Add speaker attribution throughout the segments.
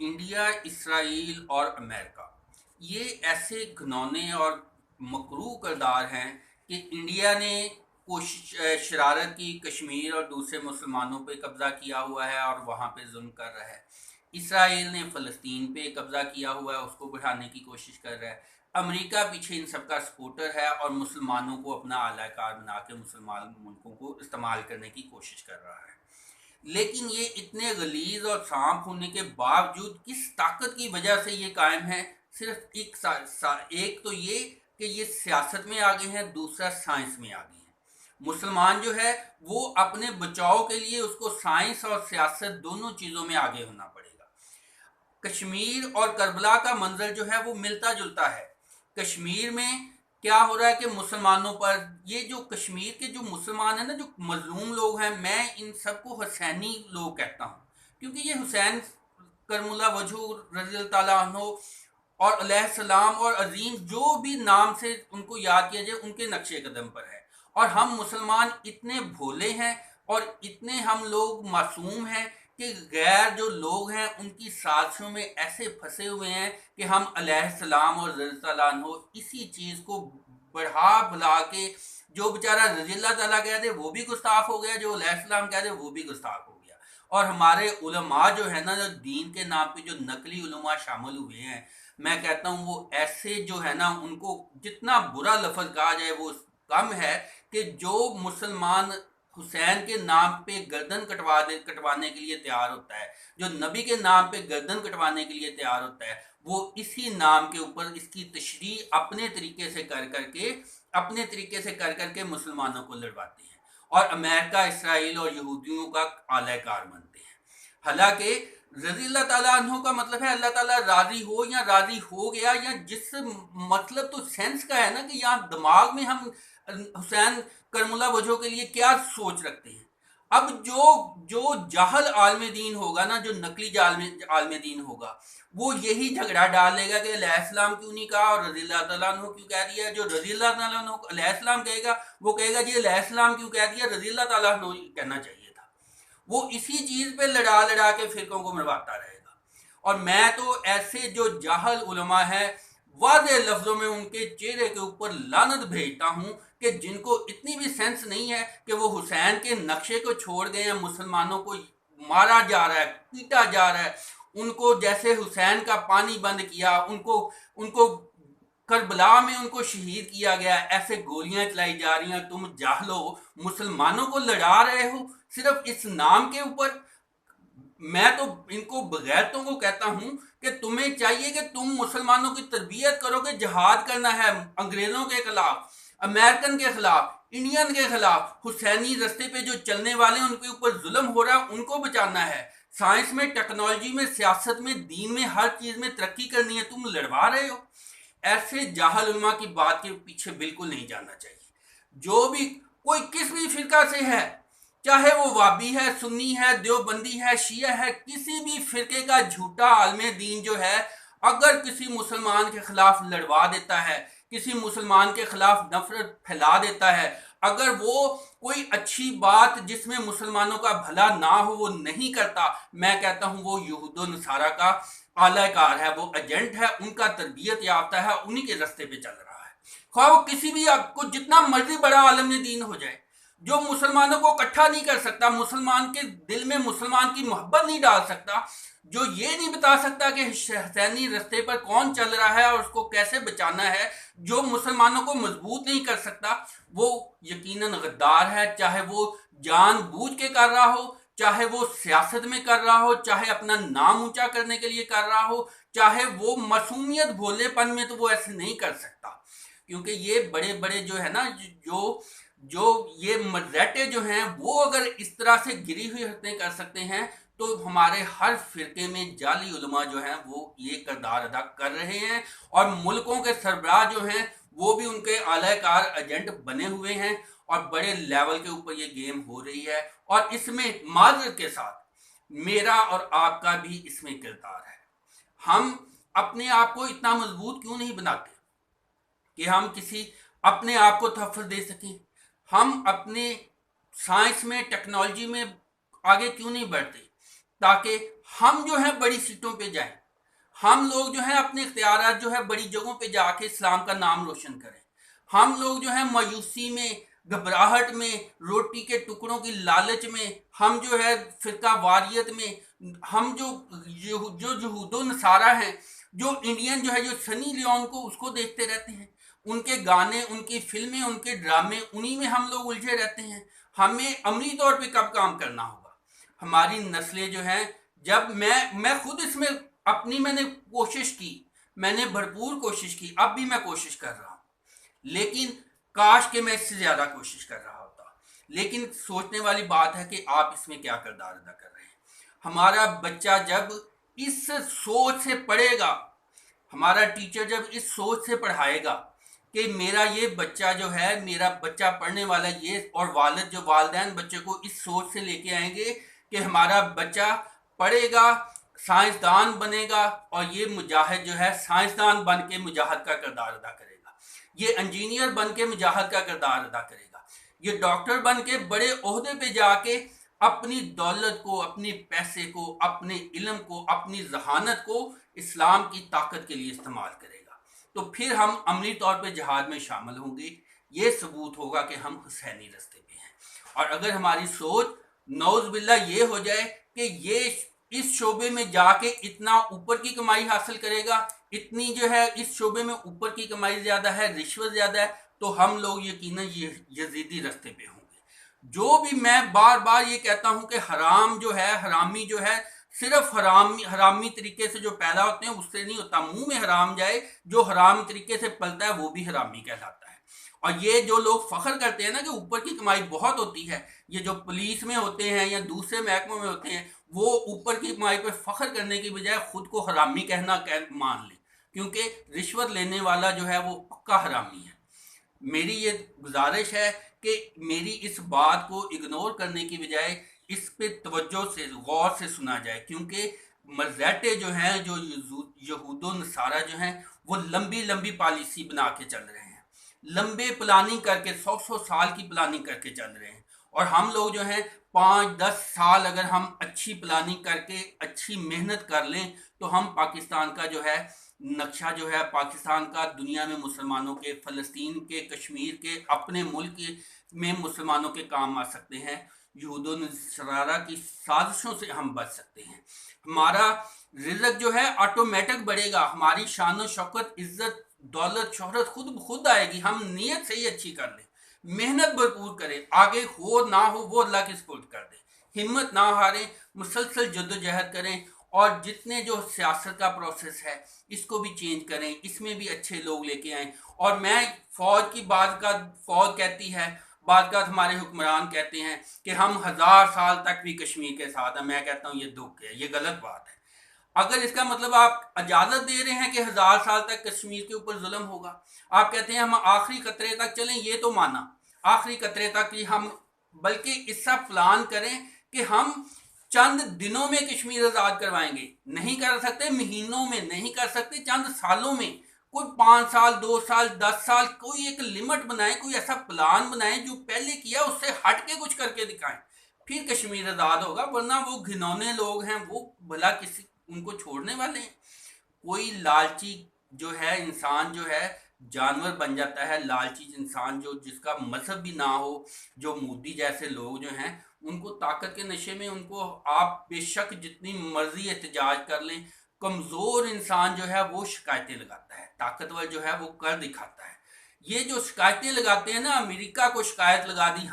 Speaker 1: India, اسرائیل اور امریکہ یہ ایسے گھنونے اور مکروہ کردار ہیں کہ انڈیا نے کوشش شرارت کی کشمیر اور دوسرے مسلمانوں پہ قبضہ کیا ہوا ہے اور وہاں پہ ظلم کر رہا ہے۔ اسرائیل نے فلسطین پہ قبضہ کیا ہوا ہے، اس کو بڑھانے کی کوشش کر رہا ہے۔ امریکہ پیچھے ان سب کا سپورٹر ہے اور مسلمانوں کو اپنا اعلی کار بنا کے مسلمان ملکوں کو استعمال کرنے کی کوشش کر رہا ہے۔ لیکن یہ اتنے غلیظ اور سانپ ہونے کے باوجود کس طاقت کی وجہ سے یہ قائم ہے؟ صرف ایک تو یہ کہ یہ سیاست میں آگے ہیں، دوسرا سائنس میں آگے ہیں۔ مسلمان جو ہے وہ اپنے بچاؤ کے لیے اس کو سائنس اور سیاست دونوں چیزوں میں آگے ہونا پڑے گا۔ کشمیر اور کربلا کا منظر جو ہے وہ ملتا جلتا ہے۔ کشمیر میں کیا ہو رہا ہے کہ مسلمانوں پر یہ جو کشمیر کے جو مسلمان ہیں نا، جو مظلوم لوگ ہیں، میں ان سب کو حسینی لوگ کہتا ہوں، کیونکہ یہ حسین کرم اللہ وجہ رضی اللہ تعالیٰ عنہ اور علیہ السلام اور عظیم جو بھی نام سے ان کو یاد کیا جائے ان کے نقش قدم پر ہے۔ اور ہم مسلمان اتنے بھولے ہیں اور اتنے ہم لوگ معصوم ہیں کہ غیر جو لوگ ہیں ان کی سازشوں میں ایسے پھنسے ہوئے ہیں کہ ہم علیہ السلام اور رضی اللہ عنہ اسی چیز کو بڑھا بھلا کے، جو بیچارہ رضی اللہ تعالیٰ کہہ دے وہ بھی گستاخ ہو گیا، جو علیہ السلام کہہ دے وہ بھی گستاخ ہو گیا۔ اور ہمارے علماء جو ہے نا، جو دین کے نام پہ جو نقلی علماء شامل ہوئے ہیں، میں کہتا ہوں وہ ایسے جو ہے نا، ان کو جتنا برا لفظ کہا جائے وہ کم ہے، کہ جو مسلمان حسین کے نام پہ گردن کٹوانے کے لیے تیار ہوتا ہے، جو نبی کے نام پہ گردن کٹوانے کے لیے تیار ہوتا ہے، وہ اسی نام کے اوپر اس کی تشریح اپنے طریقے سے کر کے مسلمانوں کو لڑواتے ہیں اور امریکہ، اسرائیل اور یہودیوں کا اعلی کار بنتے ہیں۔ حالانکہ رضی اللہ تعالیٰ عنہ کا مطلب ہے اللہ تعالیٰ راضی ہو یا راضی ہو گیا، یا جس مطلب تو سینس کا ہے نا، کہ یہاں دماغ میں ہم حسین کرم اللہ وجہ کے لیے کیا سوچ رکھتے ہیں۔ اب جو جاہل عالم دین ہوگا نا، جو نقلی عالم دین ہوگا، وہ یہی جھگڑا ڈال لے گا کہ علیہ السلام کیوں نہیں کہا اور رضی اللہ تعالیٰ عنہ کیوں کہہ دیا۔ جو رضی اللہ تعالیٰ عنہ علیہ السلام کہے گا وہ کہے گا جی علیہ السلام کیوں کہہ دیا، رضی اللہ تعالیٰ عنہ کہنا چاہیے تھا۔ وہ اسی چیز پہ لڑا کے فرقوں کو مرواتا رہے گا۔ اور میں تو ایسے جو جاہل علماء ہیں واضح لفظوں میں ان کے چہرے کے اوپر لعنت بھیجتا ہوں، کہ جن کو اتنی بھی سینس نہیں ہے کہ وہ حسین کے نقشے کو چھوڑ گئے ہیں، مسلمانوں کو مارا جا رہا ہے، پیٹا جا رہا ہے، ان کو جیسے حسین کا پانی بند کیا، ان کو کربلا میں ان کو شہید کیا گیا، ایسے گولیاں چلائی جا رہی ہیں۔ تم جاہلو مسلمانوں کو لڑا رہے ہو صرف اس نام کے اوپر۔ میں تو ان کو بغیرتوں کو کہتا ہوں کہ تمہیں چاہیے کہ تم مسلمانوں کی تربیت کرو کہ جہاد کرنا ہے انگریزوں کے خلاف، امریکن کے خلاف، انڈین کے خلاف، حسینی رستے پہ جو چلنے والے ان کے اوپر ظلم ہو رہا ہے ان کو بچانا ہے۔ سائنس میں، ٹیکنالوجی میں، سیاست میں، دین میں، ہر چیز میں ترقی کرنی ہے، تم لڑوا رہے ہو۔ ایسے جاہل علماء کی بات کے پیچھے بالکل نہیں جانا چاہیے۔ جو بھی کوئی کس بھی فرقہ سے ہے، چاہے وہ وابی ہے، سنی ہے، دیوبندی ہے، شیعہ ہے، کسی بھی فرقے کا جھوٹا عالم دین جو ہے اگر کسی مسلمان کے خلاف لڑوا دیتا ہے، کسی مسلمان کے خلاف نفرت پھیلا دیتا ہے، اگر وہ کوئی اچھی بات جس میں مسلمانوں کا بھلا نہ ہو وہ نہیں کرتا، میں کہتا ہوں وہ یہود و نصارہ کا اعلی کار ہے، وہ ایجنٹ ہے، ان کا تربیت یافتہ ہے، انہی کے رستے پہ چل رہا ہے۔ خواہ وہ کسی بھی آپ کو جتنا مرضی بڑا عالم دین ہو جائے، جو مسلمانوں کو اکٹھا نہیں کر سکتا، مسلمان کے دل میں مسلمان کی محبت نہیں ڈال سکتا، جو یہ نہیں بتا سکتا کہ حسینی رستے پر کون چل رہا ہے اور اس کو کیسے بچانا ہے، جو مسلمانوں کو مضبوط نہیں کر سکتا، وہ یقیناً غدار ہے، چاہے وہ جان بوجھ کے کر رہا ہو، چاہے وہ سیاست میں کر رہا ہو، چاہے اپنا نام اونچا کرنے کے لیے کر رہا ہو، چاہے وہ معصومیت بھولے پن میں، تو وہ ایسے نہیں کر سکتا۔ کیونکہ یہ بڑے بڑے جو ہے نا، جو یہ مذہبیں جو ہیں وہ اگر اس طرح سے گری ہوئی حرکتیں کر سکتے ہیں، تو ہمارے ہر فرقے میں جعلی علماء جو ہیں وہ یہ کردار ادا کر رہے ہیں، اور ملکوں کے سربراہ جو ہیں وہ بھی ان کے اعلی کار ایجنٹ بنے ہوئے ہیں، اور بڑے لیول کے اوپر یہ گیم ہو رہی ہے۔ اور اس میں معذرت کے ساتھ میرا اور آپ کا بھی اس میں کردار ہے۔ ہم اپنے آپ کو اتنا مضبوط کیوں نہیں بناتے کہ ہم کسی اپنے آپ کو تحفظ دے سکیں؟ ہم اپنے سائنس میں، ٹیکنالوجی میں آگے کیوں نہیں بڑھتے تاکہ ہم جو ہے بڑی سیٹوں پہ جائیں، ہم لوگ جو ہیں اپنے اختیارات جو ہے بڑی جگہوں پہ جا کے اسلام کا نام روشن کریں، ہم لوگ جو ہے مایوسی میں، گھبراہٹ میں، روٹی کے ٹکڑوں کی لالچ میں، ہم جو ہے فرقہ واریت میں، ہم جو یہود و نصارہ ہیں، جو انڈین جو ہے جو سنی لیون کو اس کو دیکھتے رہتے ہیں، ان کے گانے، ان کی فلمیں، ان کے ڈرامے، انہی میں ہم لوگ الجھے رہتے ہیں۔ ہمیں عملی طور پہ کب کام کرنا ہوگا؟ ہماری نسلیں جو ہیں، جب میں خود اس میں اپنی میں نے کوشش کی، میں نے بھرپور کوشش کی، اب بھی میں کوشش کر رہا ہوں، لیکن کاش کہ میں اس سے زیادہ کوشش کر رہا ہوتا۔ لیکن سوچنے والی بات ہے کہ آپ اس میں کیا کردار ادا کر رہے ہیں۔ ہمارا بچہ جب اس سوچ سے پڑھے گا، ہمارا ٹیچر جب اس سوچ سے پڑھائے گا کہ میرا یہ بچہ جو ہے، میرا بچہ پڑھنے والا یہ، اور والد جو والدین بچے کو اس سوچ سے لے کے آئیں گے کہ ہمارا بچہ پڑھے گا، سائنسدان بنے گا، اور یہ مجاہد جو ہے سائنسدان بن کے مجاہد کا کردار ادا کرے گا، یہ انجینئر بن کے مجاہد کا کردار ادا کرے گا، یہ ڈاکٹر بن کے بڑے عہدے پہ جا کے اپنی دولت کو، اپنے پیسے کو، اپنے علم کو، اپنی ذہانت کو اسلام کی طاقت کے لیے استعمال کرے گا، تو پھر ہم عملی طور پہ جہاد میں شامل ہوں گے۔ یہ ثبوت ہوگا کہ ہم حسینی رستے پہ ہیں۔ اور اگر ہماری سوچ نعوذ باللہ یہ ہو جائے کہ یہ اس شعبے میں جا کے اتنا اوپر کی کمائی حاصل کرے گا، اتنی جو ہے اس شعبے میں اوپر کی کمائی زیادہ ہے، رشوت زیادہ ہے، تو ہم لوگ یقیناً یزیدی رستے پہ ہوں گے۔ جو بھی میں بار بار یہ کہتا ہوں کہ حرام جو ہے، حرامی جو ہے، صرف حرامی طریقے سے جو پیدا ہوتے ہیں اس سے نہیں ہوتا، منہ میں حرام جائے، جو حرام طریقے سے پلتا ہے وہ بھی حرامی کہلاتا ہے۔ اور یہ جو لوگ فخر کرتے ہیں نا کہ اوپر کی کمائی بہت ہوتی ہے، یہ جو پولیس میں ہوتے ہیں یا دوسرے محکموں میں ہوتے ہیں، وہ اوپر کی کمائی پہ فخر کرنے کی بجائے خود کو حرامی کہنا مان لیں، کیونکہ رشوت لینے والا جو ہے وہ پکا حرامی ہے۔ میری یہ گزارش ہے کہ میری اس بات کو اگنور کرنے کی بجائے اس پہ توجہ سے، غور سے سنا جائے، کیونکہ مرزیٹے جو ہیں، جو یہود و نصارہ جو ہیں، وہ لمبی لمبی پالیسی بنا کے چل رہے ہیں، لمبے پلاننگ کر کے، 100 سال کی پلاننگ کر کے چل رہے ہیں، اور ہم لوگ جو ہیں 5-10 سال اگر ہم اچھی پلاننگ کر کے اچھی محنت کر لیں تو ہم پاکستان کا جو ہے نقشہ جو ہے، پاکستان کا دنیا میں مسلمانوں کے، فلسطین کے، کشمیر کے، اپنے ملک میں مسلمانوں کے کام آ سکتے ہیں، یہود و نصارہ کی سازشوں سے ہم بچ سکتے ہیں۔ ہمارا رزق جو ہے آٹومیٹک بڑھے گا، ہماری شان و شوکت، عزت، دولت، شہرت خود آئے گی، ہم نیت سے ہی اچھی کر لیں، محنت بھرپور کریں، آگے ہو نہ ہو وہ اللہ کے سپرد کر دیں، ہمت نہ ہاریں، مسلسل جدوجہد کریں، اور جتنے جو سیاست کا پروسیس ہے اس کو بھی چینج کریں، اس میں بھی اچھے لوگ لے کے آئیں۔ اور میں فوج کی بات کا، فوج کہتی ہے، بعد کا ہمارے حکمران کہتے ہیں کہ ہم 1000 سال تک بھی کشمیر کے ساتھ ہیں، میں کہتا ہوں یہ دکھ ہے، یہ غلط بات ہے۔ اگر اس کا مطلب آپ اجازت دے رہے ہیں کہ 1000 سال تک کشمیر کے اوپر ظلم ہوگا، آپ کہتے ہیں ہم آخری قطرے تک چلیں، یہ تو مانا آخری قطرے تک ہی ہم، بلکہ اس کا پلان کریں کہ ہم چند دنوں میں کشمیر آزاد کروائیں گے، نہیں کر سکتے مہینوں میں، نہیں کر سکتے چند سالوں میں، کوئی 5 سال، 2 سال، 10 سال، کوئی ایک لمٹ بنائیں، کوئی ایسا پلان بنائیں جو پہلے کیا اس سے ہٹ کے کچھ کر کے دکھائیں، پھر کشمیر آزاد ہوگا، ورنہ وہ گھنونے لوگ ہیں، وہ بھلا کسی ان کو چھوڑنے والے ہیں؟ کوئی لالچی جو ہے انسان جو ہے جانور بن جاتا ہے، لالچی انسان جو جس کا مذہب بھی نہ ہو، جو مودی جیسے لوگ جو ہیں، ان کو طاقت کے نشے میں، ان کو آپ بے شک جتنی مرضی احتجاج کر لیں، کمزور انسان جو ہے وہ شکایتیں لگاتا ہے، طاقتور جو ہے وہ کر دکھاتا ہے۔ یہ جو شکایتیں لگاتے ہیں نا، امریکہ کو شکایت لگا دی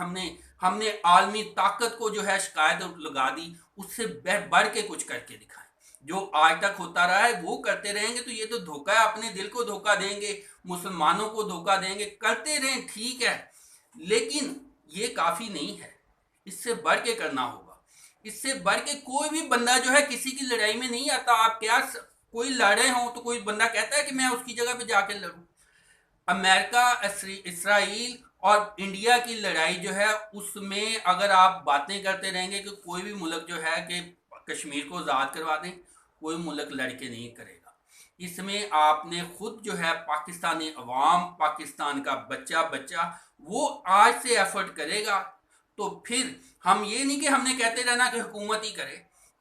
Speaker 1: ہم نے عالمی طاقت کو جو ہے شکایت لگا دی، اس سے بڑھ کے کچھ کر کے دکھائیں۔ جو آج تک ہوتا رہا ہے وہ کرتے رہیں گے تو یہ تو دھوکہ ہے، اپنے دل کو دھوکہ دیں گے، مسلمانوں کو دھوکہ دیں گے، کرتے رہیں ٹھیک ہے، لیکن یہ کافی نہیں ہے، اس سے بڑھ کے کرنا ہوگا۔ اس سے بڑھ کے کوئی بھی بندہ جو ہے کسی کی لڑائی میں نہیں آتا۔ آپ کیا کوئی لڑے ہوں تو کوئی بندہ کہتا ہے کہ میں اس کی جگہ پہ جا کے لڑوں؟ امریکہ، اسرائیل اور انڈیا کی لڑائی جو ہے، اس میں اگر آپ باتیں کرتے رہیں گے کہ کوئی بھی ملک جو ہے کہ کشمیر کو آزاد کروا دیں، کوئی ملک لڑ کے نہیں کرے گا۔ اس میں آپ نے خود جو ہے پاکستانی عوام، پاکستان کا بچہ وہ آج سے ایفرٹ کرے گا، تو پھر ہم یہ نہیں کہ ہم نے کہتے رہنا کہ حکومت ہی کرے،